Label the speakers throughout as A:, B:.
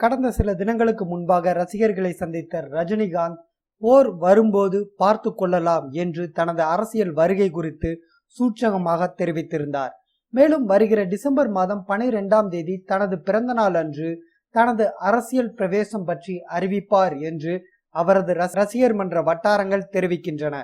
A: கடந்த சில தினங்களுக்கு முன்பாக ரசிகர்களை சந்தித்த ரஜினிகாந்த் போர் வரும்போது பார்த்து கொள்ளலாம் என்று தனது அரசியல் வருகை குறித்து சூட்சகமாக தெரிவித்திருந்தார். மேலும் வருகிற டிசம்பர் மாதம் 12ஆம் தேதி தனது பிறந்த நாள் அன்று தனது அரசியல் பிரவேசம் பற்றி அறிவிப்பார் என்று அவரது ரசிகர் மன்ற வட்டாரங்கள் தெரிவிக்கின்றன.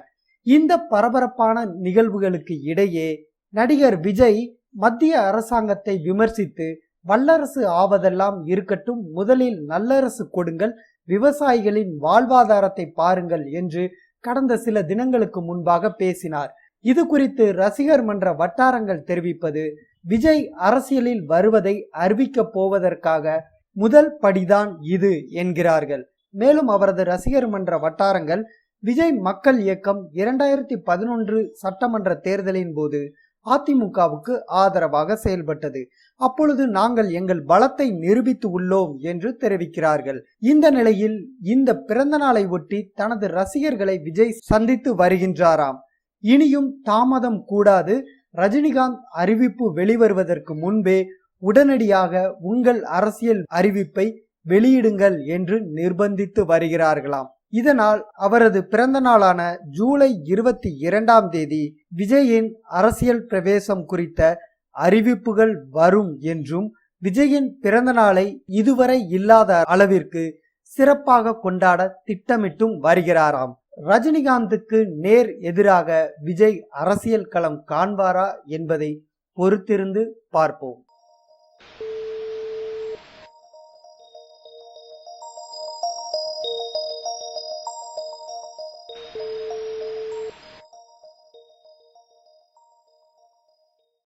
A: இந்த பரபரப்பான நிகழ்வுகளுக்கு இடையே நடிகர் விஜய் மத்திய அரசாங்கத்தை விமர்சித்து வல்லரசு ஆவதெல்லாம் இருக்கட்டும், முதலில் நல்லரசு கொடுங்கள், விவசாயிகளின் வாழ்வாதாரத்தை பாருங்கள் என்று கடந்த சில தினங்களுக்கு முன்பாக பேசினார். இது குறித்து ரசிகர் மன்ற வட்டாரங்கள் தெரிவிப்பது, விஜய் அரசியலில் வருவதை அறிவிக்கப் போவதற்காக முதல் படிதான் இது என்கிறார்கள். மேலும் அவரது ரசிகர் மன்ற வட்டாரங்கள், விஜய் மக்கள் இயக்கம் 2011 சட்டமன்ற தேர்தலின் போது அதிமுகவுக்கு ஆதரவாக செயல்பட்டது. அப்பொழுது நாங்கள் எங்கள் பலத்தை நிரூபித்து உள்ளோம் என்று தெரிவிக்கிறார்கள். இந்த நிலையில் இந்த பிறந்த நாளை ஒட்டி தனது ரசிகர்களை விஜய் சந்தித்து வருகின்றாராம். இனியும் தாமதம் கூடாது, ரஜினிகாந்த் அறிவிப்பு வெளிவருவதற்கு முன்பே உடனடியாக உங்கள் அரசியல் அறிவிப்பை வெளியிடுங்கள் என்று நிர்பந்தித்து வருகிறார்களாம். இதனால் அவரது பிறந்த நாளான ஜூலை 22ஆம் தேதி விஜயின் அரசியல் பிரவேசம் குறித்த அறிவிப்புகள் வரும் என்றும், விஜயின் பிறந்த நாளை இதுவரை இல்லாத அளவிற்கு சிறப்பாக கொண்டாட திட்டமிட்டும் வருகிறாராம். ரஜினிகாந்துக்கு நேர் எதிராக விஜய் அரசியல் களம் காண்பாரா என்பதை பொறுத்திருந்து பார்ப்போம்.